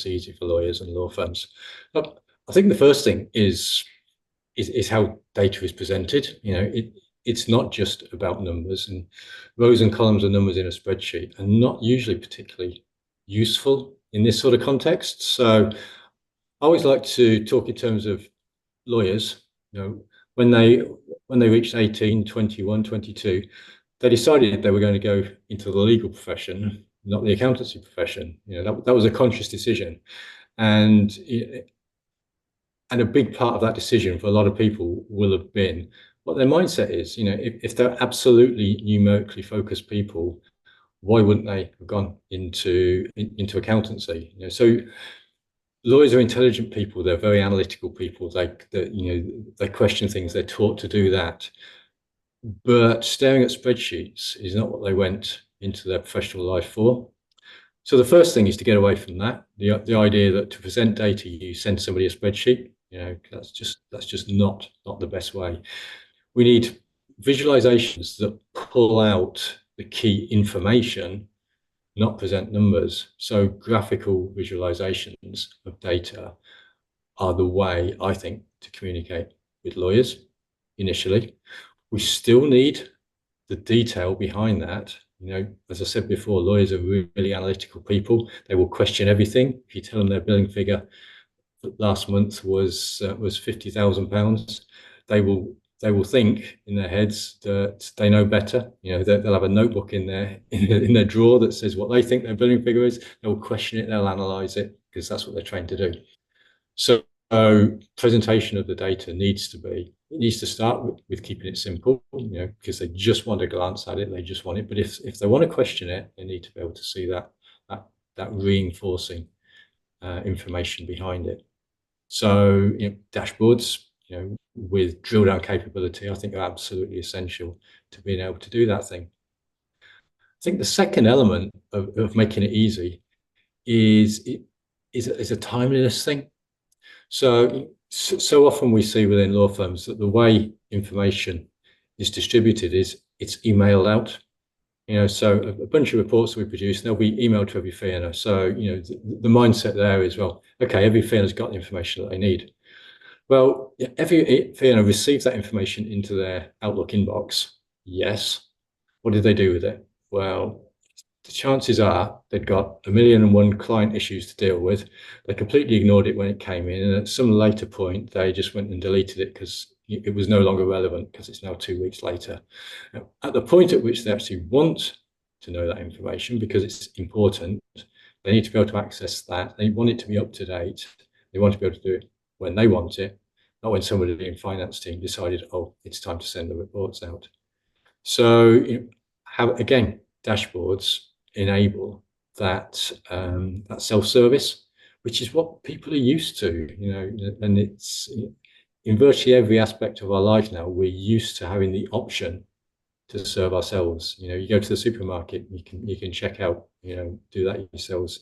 easy for lawyers and law firms. But I think the first thing is how data is presented. It's not just about numbers, and rows and columns of numbers in a spreadsheet are not usually particularly useful in this sort of context. So I always like to talk in terms of lawyers. When they reached 18, 21, 22, they decided they were going to go into the legal profession, not the accountancy profession. That was a conscious decision. And a big part of that decision for a lot of people will have been what their mindset is. If they're absolutely numerically focused people, why wouldn't they have gone into accountancy? So lawyers are intelligent people. They're very analytical people. They question things. They're taught to do that. But staring at spreadsheets is not what they went into their professional life for. So the first thing is to get away from that. The idea that to present data, you send somebody a spreadsheet. That's just not the best way. We need visualizations that pull out the key information, not present numbers. So graphical visualizations of data are the way, I think, to communicate with lawyers initially. We still need the detail behind that. As I said before, lawyers are really analytical people. They will question everything. If you tell them their billing figure last month was £50,000, they will think in their heads that they know better. They'll have a notebook in their drawer that says what they think their billing figure is. They'll question it. They'll analyze it because that's what they're trained to do. So presentation of the data needs to start with keeping it simple, because they just want to glance at it. They just want it. But if they want to question it, they need to be able to see that reinforcing information behind it. So dashboards, with drill down capability, I think are absolutely essential to being able to do that thing. I think the second element of making it easy is a timeliness thing. So often we see within law firms that the way information is distributed is it's emailed out. So a bunch of reports we produce, they'll be emailed to every fee earner. So the mindset there is, well, okay, every fee owner's got the information that they need. Well, every fee owner receives that information into their Outlook inbox. Yes. What did they do with it? Well, the chances are they'd got 1,000,001 client issues to deal with. They completely ignored it when it came in, and at some later point, they just went and deleted it because it was no longer relevant because it's now 2 weeks later. Now, at the point at which they actually want to know that information because it's important, they need to be able to access that. They want it to be up to date. They want to be able to do it when they want it, not when somebody in finance team decided, oh, it's time to send the reports out. So how, again, dashboards enable that that self-service, which is what people are used to, and it's in virtually every aspect of our life now. We're used to having the option to serve ourselves. You go to the supermarket, you can check out, do that yourselves.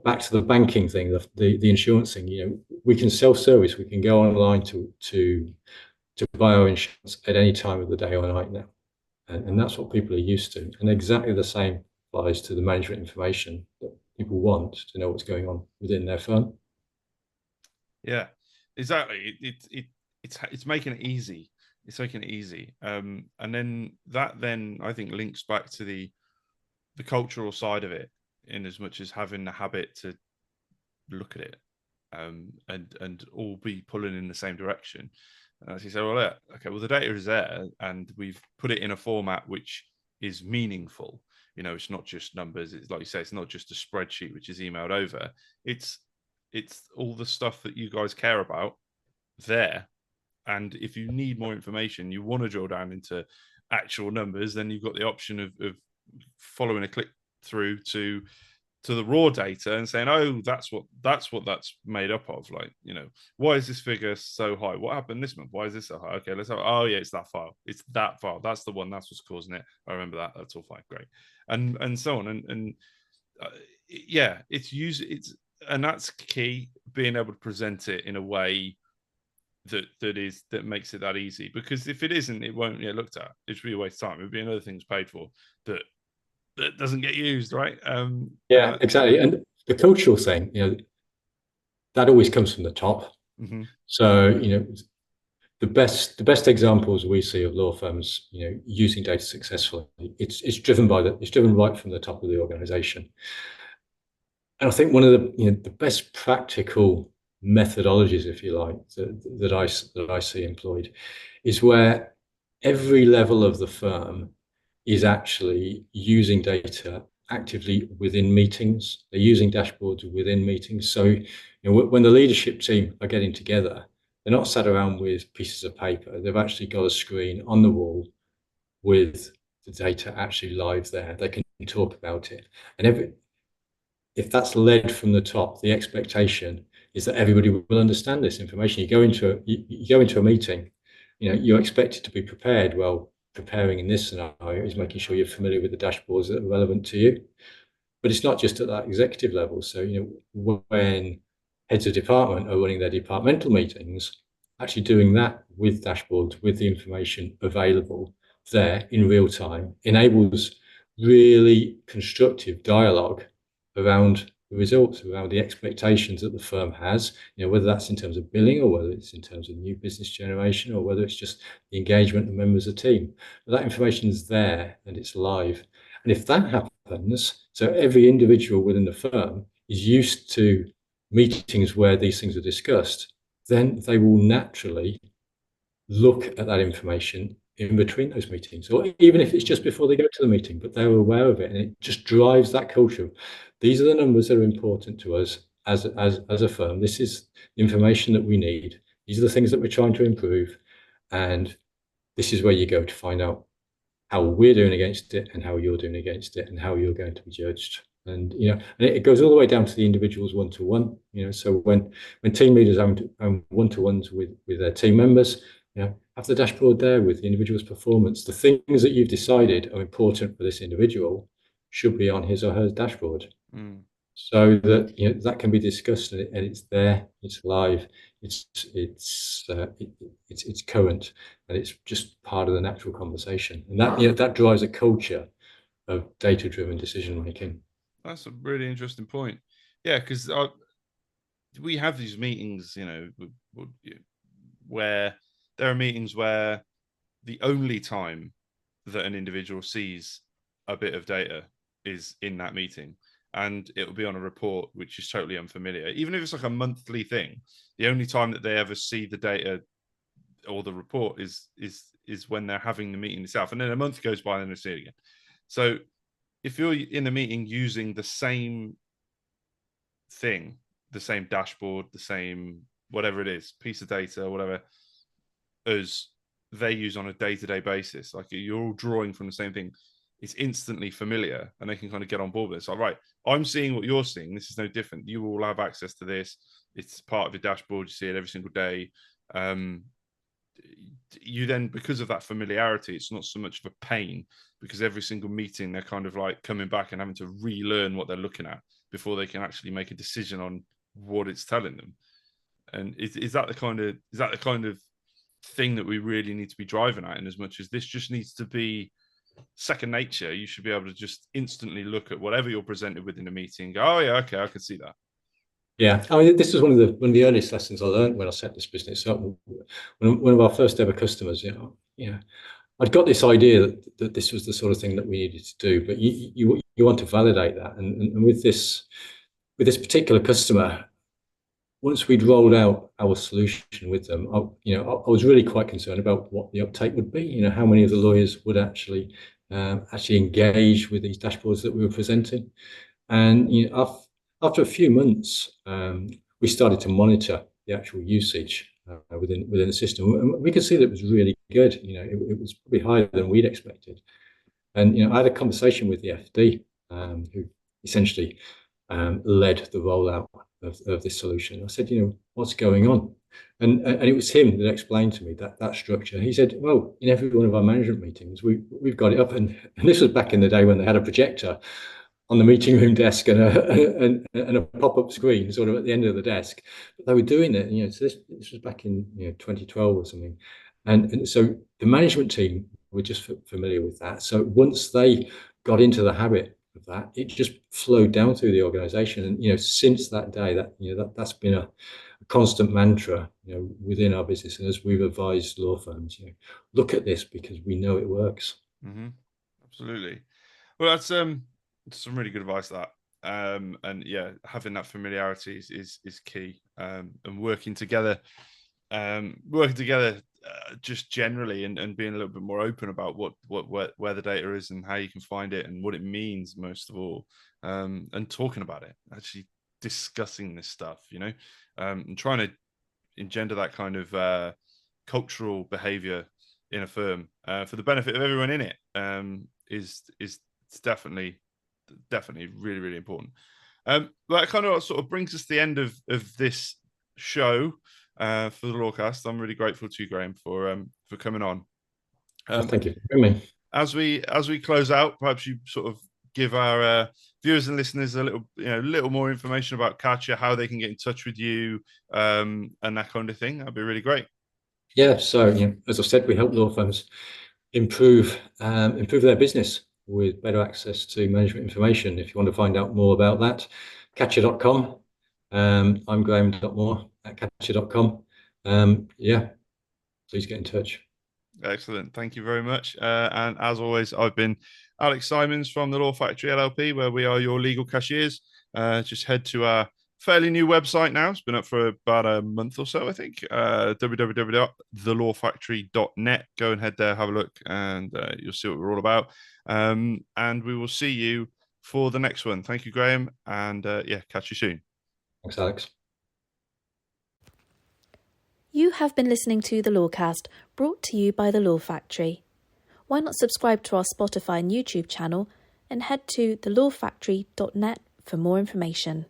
Back to the banking thing, the insurance thing. We can self-service. We can go online to buy our insurance at any time of the day or night now. And that's what people are used to. And exactly the same applies to the management information that people want to know what's going on within their firm. Yeah, exactly. It's making it easy. It's making it easy. And then that I think links back to the cultural side of it, in as much as having the habit to look at it, and all be pulling in the same direction. And as you say, well, yeah, okay, well, the data is there, and we've put it in a format which is meaningful. It's not just numbers. It's like you say, it's not just a spreadsheet which is emailed over. It's all the stuff that you guys care about there. And if you need more information, you want to drill down into actual numbers, then you've got the option of following a click through to the raw data and saying, oh, that's what that's made up of. Like, why is this figure so high? What happened this month? Why is this so high? Okay, let's have, oh yeah, it's that file. It's that file. That's the one. That's what's causing it. I remember that. That's all fine. Great. And so on. And yeah, and that's key, being able to present it in a way that makes it that easy. Because if it isn't, it won't get looked at. It's really a waste of time. It'd be another thing's paid for that doesn't get used, right? Yeah, exactly. And the cultural thing, that always comes from the top. Mm-hmm. So, the best examples we see of law firms, using data successfully, it's driven right from the top of the organization. And I think one of the best practical methodologies, if you like, that I see employed, is where every level of the firm is actually using data actively within meetings. They're using dashboards within meetings. So, when the leadership team are getting together, they're not sat around with pieces of paper. They've actually got a screen on the wall with the data actually live there. They can talk about it. And if that's led from the top, the expectation is that everybody will understand this information. You go into a meeting, you're expected to be prepared. Well, preparing in this scenario is making sure you're familiar with the dashboards that are relevant to you. But it's not just at that executive level. So, when heads of department are running their departmental meetings, actually doing that with dashboards, with the information available there in real time, enables really constructive dialogue around the results, around the expectations that the firm has, whether that's in terms of billing or whether it's in terms of new business generation or whether it's just the engagement of members of the team. But that information is there and it's live. And if that happens, so every individual within the firm is used to meetings where these things are discussed, then they will naturally look at that information in between those meetings, or even if it's just before they go to the meeting, but they're aware of it, and it just drives that culture. These are the numbers that are important to us as a firm. This is the information that we need. These are the things that we're trying to improve, and this is where you go to find out how we're doing against it and how you're doing against it and how you're going to be judged. And and it goes all the way down to the individuals one-to-one. So when team leaders have one-to-ones with their team members, have the dashboard there with the individual's performance. The things that you've decided are important for this individual should be on his or her dashboard, so that that can be discussed, and it's there, it's live, it's current, and it's just part of the natural conversation, and that drives a culture of data-driven decision making. That's a really interesting point. Yeah, because we have these meetings, where there are meetings where the only time that an individual sees a bit of data is in that meeting, and it will be on a report which is totally unfamiliar. Even if it's like a monthly thing, the only time that they ever see the data or the report is when they're having the meeting itself, and then a month goes by and they see it again. So if you're in a meeting using the same thing, the same dashboard, the same whatever it is, piece of data, whatever, as they use on a day-to-day basis, like you're all drawing from the same thing, it's instantly familiar and they can kind of get on board with it. So, right, I'm seeing what you're seeing. This is no different. You all have access to this. It's part of your dashboard. You see it every single day. You then, because of that familiarity, it's not so much of a pain, because every single meeting they're kind of like coming back and having to relearn what they're looking at before they can actually make a decision on what it's telling them. And is that the kind of thing that we really need to be driving at? And as much as this just needs to be second nature, you should be able to just instantly look at whatever you're presented with in a meeting and go, oh yeah, okay, I can see that. Yeah, I mean, this is one of the earliest lessons I learned when I set this business up. One of our first ever customers, I'd got this idea that this was the sort of thing that we needed to do, but you want to validate that, and with this particular customer, once we'd rolled out our solution with them, I was really quite concerned about what the uptake would be. How many of the lawyers would actually engage with these dashboards that we were presenting, and after a few months, we started to monitor the actual usage within the system, and we could see that it was really good. It was probably higher than we'd expected. And I had a conversation with the FD, who essentially led the rollout of this solution. I said, what's going on? And it was him that explained to me that structure. He said, well, in every one of our management meetings, we've got it up, and this was back in the day when they had a projector on the meeting room desk and a pop-up screen sort of at the end of the desk. But they were doing it, so this was back in 2012 or something. And so the management team were just familiar with that. So once they got into the habit of that, it just flowed down through the organization. And since that day, that's been a constant mantra within our business. And as we've advised law firms, look at this because we know it works. Mm-hmm. Absolutely. Well, that's some really good advice, that. And yeah, having that familiarity is key. And working together just generally, and being a little bit more open about where the data is and how you can find it and what it means, most of all, and talking about it, actually discussing this stuff, and trying to engender that kind of cultural behavior in a firm for the benefit of everyone in it, is definitely really, really important. That kind of sort of brings us to the end of this show for the LawCast. I'm really grateful to you, Graham, for coming on. Thank you for having me. As we close out, perhaps you sort of give our viewers and listeners a little more information about Katchr, how they can get in touch with you, and that kind of thing. That'd be really great. Yeah. So, as I said, we help law firms improve their business with better access to management information. If you want to find out more about that, Katchr.com. I'm graham.moore@katchr.com. Please get in touch. Excellent. Thank you very much. And as always, I've been Alex Simons from the Law Factory LLP, where we are your legal cashiers. Just head to our fairly new website now. It's been up for about a month or so, I think. www.thelawfactory.net. Go and head there, have a look, and you'll see what we're all about. And we will see you for the next one. Thank you, Graham. And catch you soon. Thanks, Alex. You have been listening to the LawCast, brought to you by the Law Factory. Why not subscribe to our Spotify and YouTube channel and head to thelawfactory.net for more information.